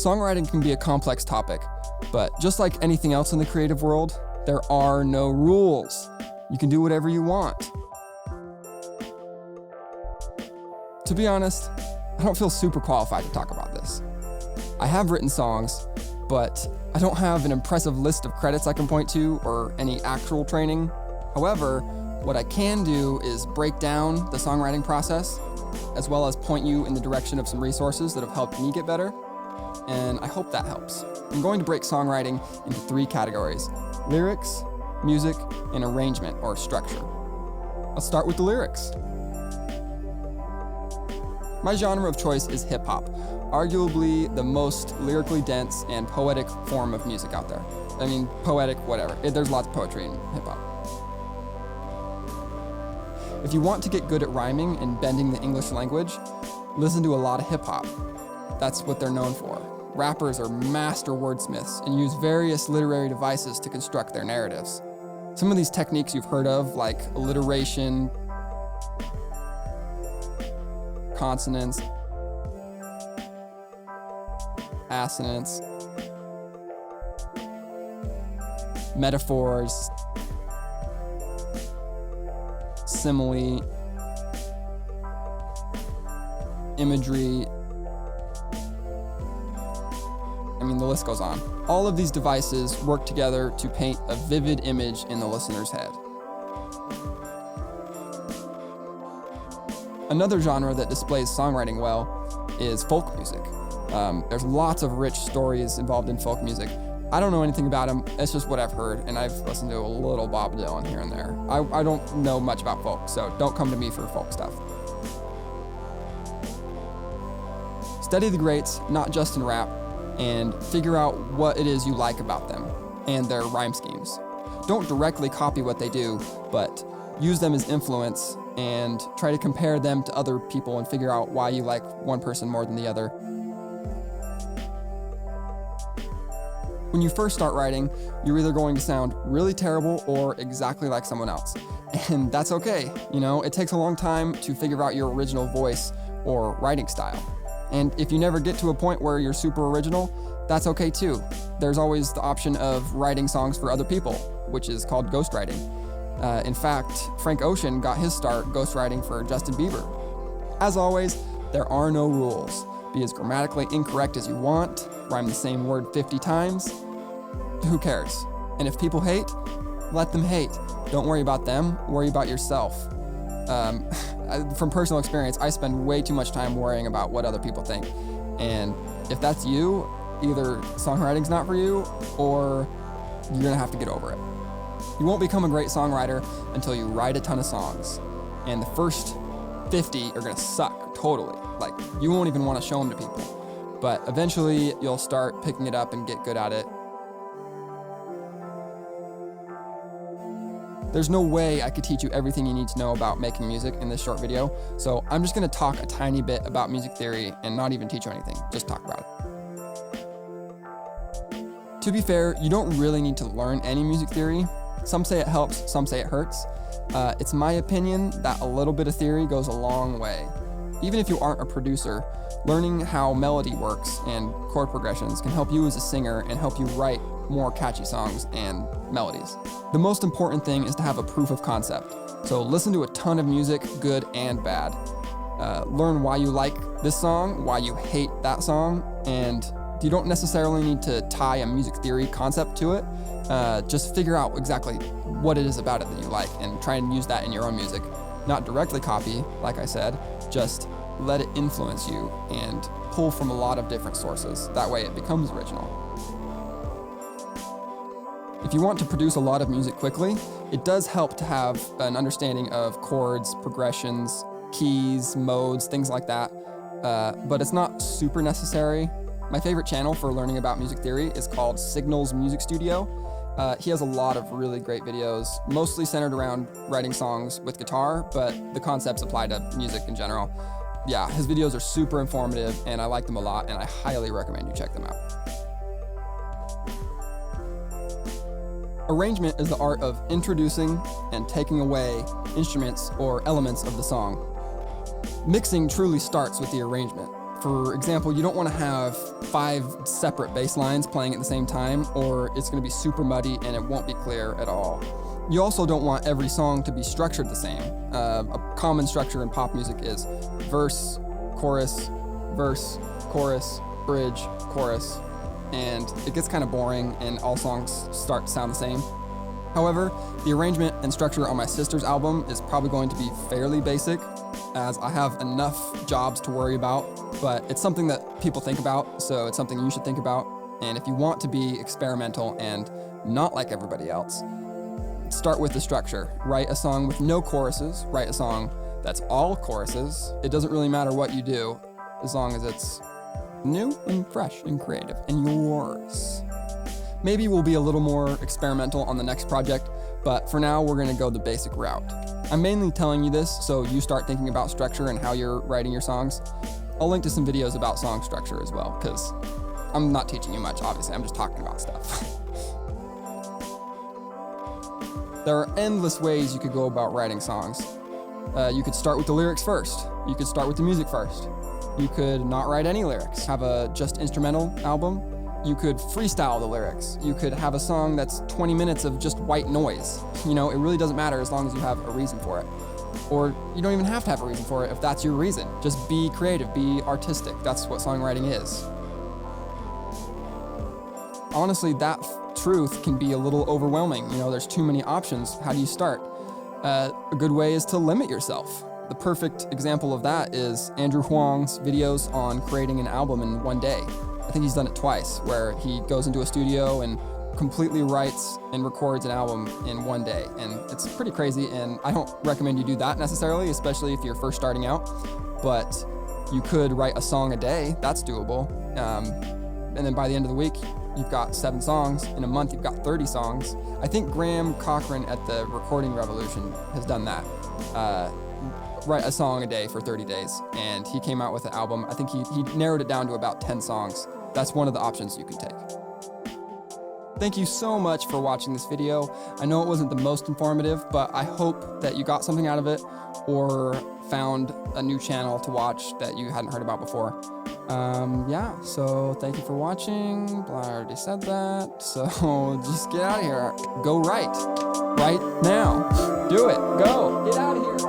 Songwriting can be a complex topic, but just like anything else in the creative world, there are no rules. You can do whatever you want. To be honest, I don't feel super qualified to talk about this. I have written songs, but I don't have an impressive list of credits I can point to or any actual training. However, what I can do is break down the songwriting process, as well as point you in the direction of some resources that have helped me get better, and I hope that helps. I'm going to break songwriting into 3 categories: lyrics, music, and arrangement or structure. Let's start with the lyrics. My genre of choice is hip-hop, arguably the most lyrically dense and poetic form of music out there. I mean, poetic, whatever. There's lots of poetry in hip-hop. If you want to get good at rhyming and bending the English language, listen to a lot of hip-hop. That's what they're known for. Rappers are master wordsmiths and use various literary devices to construct their narratives. Some of these techniques you've heard of, like alliteration, consonants, assonance, metaphors, simile, imagery. I mean, the list goes on. All of these devices work together to paint a vivid image in the listener's head. Another genre that displays songwriting well is folk music. There's lots of rich stories involved in folk music. I don't know anything about them, it's just what I've heard, and I've listened to a little Bob Dylan here and there. I don't know much about folk, so don't come to me for folk stuff. Study the greats, not just in rap, and figure out what it is you like about them and their rhyme schemes. Don't directly copy what they do, but use them as influence and try to compare them to other people and figure out why you like one person more than the other. When you first start writing, you're either going to sound really terrible or exactly like someone else. And that's okay. It takes a long time to figure out your original voice or writing style. And if you never get to a point where you're super original, that's okay too. There's always the option of writing songs for other people, which is called ghostwriting. In fact, Frank Ocean got his start ghostwriting for Justin Bieber. As always, there are no rules. Be as grammatically incorrect as you want, rhyme the same word 50 times. Who cares? And if people hate, let them hate. Don't worry about them, worry about yourself. From personal experience, I spend way too much time worrying about what other people think. And if that's you, either songwriting's not for you, or you're gonna have to get over it. You won't become a great songwriter until you write a ton of songs. And the first 50 are gonna suck, totally. Like, you won't even wanna show them to people. But eventually, you'll start picking it up and get good at it. There's no way I could teach you everything you need to know about making music in this short video, so I'm just gonna talk a tiny bit about music theory and not even teach you anything, just talk about it. To be fair, you don't really need to learn any music theory. Some say it helps, some say it hurts. It's my opinion that a little bit of theory goes a long way. Even if you aren't a producer, learning how melody works and chord progressions can help you as a singer and help you write more catchy songs and melodies. The most important thing is to have a proof of concept. So listen to a ton of music, good and bad. Learn why you like this song, why you hate that song, and you don't necessarily need to tie a music theory concept to it. Just figure out exactly what it is about it that you like and try and use that in your own music. Not directly copy, like I said, just let it influence you and pull from a lot of different sources. That way it becomes original. If you want to produce a lot of music quickly, it does help to have an understanding of chords, progressions, keys, modes, things like that. But it's not super necessary. My favorite channel for learning about music theory is called Signal's Music Studio. He has a lot of really great videos, mostly centered around writing songs with guitar, but the concepts apply to music in general. Yeah, his videos are super informative and I like them a lot, and I highly recommend you check them out. Arrangement is the art of introducing and taking away instruments or elements of the song. Mixing truly starts with the arrangement. For example, you don't want to have 5 separate bass lines playing at the same time, or it's going to be super muddy and it won't be clear at all. You also don't want every song to be structured the same. A common structure in pop music is verse, chorus, bridge, chorus, and it gets kind of boring and all songs start to sound the same. However, the arrangement and structure on my sister's album is probably going to be fairly basic, as I have enough jobs to worry about, but it's something that people think about, so it's something you should think about. And if you want to be experimental and not like everybody else, start with the structure. Write a song with no choruses, write a song that's all choruses. It doesn't really matter what you do, as long as it's new and fresh and creative and yours. Maybe we'll be a little more experimental on the next project, but for now we're gonna go the basic route. I'm mainly telling you this so you start thinking about structure and how you're writing your songs. I'll link to some videos about song structure as well, because I'm not teaching you much, obviously, I'm just talking about stuff. There are endless ways you could go about writing songs. You could start with the lyrics first. You could start with the music first. You could not write any lyrics, have a just instrumental album. You could freestyle the lyrics. You could have a song that's 20 minutes of just white noise. You know, it really doesn't matter as long as you have a reason for it. Or you don't even have to have a reason for it if that's your reason. Just be creative, be artistic. That's what songwriting is. Honestly, that truth can be a little overwhelming. You know, there's too many options. How do you start? A good way is to limit yourself. The perfect example of that is Andrew Huang's videos on creating an album in one day. I think he's done it twice, where he goes into a studio and completely writes and records an album in one day. And it's pretty crazy, and I don't recommend you do that necessarily, especially if you're first starting out. But you could write a song a day, that's doable. And then by the end of the week, you've got 7 songs. In a month, you've got 30 songs. I think Graham Cochran at the Recording Revolution has done that. Write a song a day for 30 days, and he came out with an album. I think he narrowed it down to about 10 songs. That's one of the options you can take. Thank you so much for watching this video. I know it wasn't the most informative, but I hope that you got something out of it or found a new channel to watch that you hadn't heard about before. Yeah, so thank you for watching. I already said that, so just get out of here. Go write. Right now. Do it. Go. Get out of here.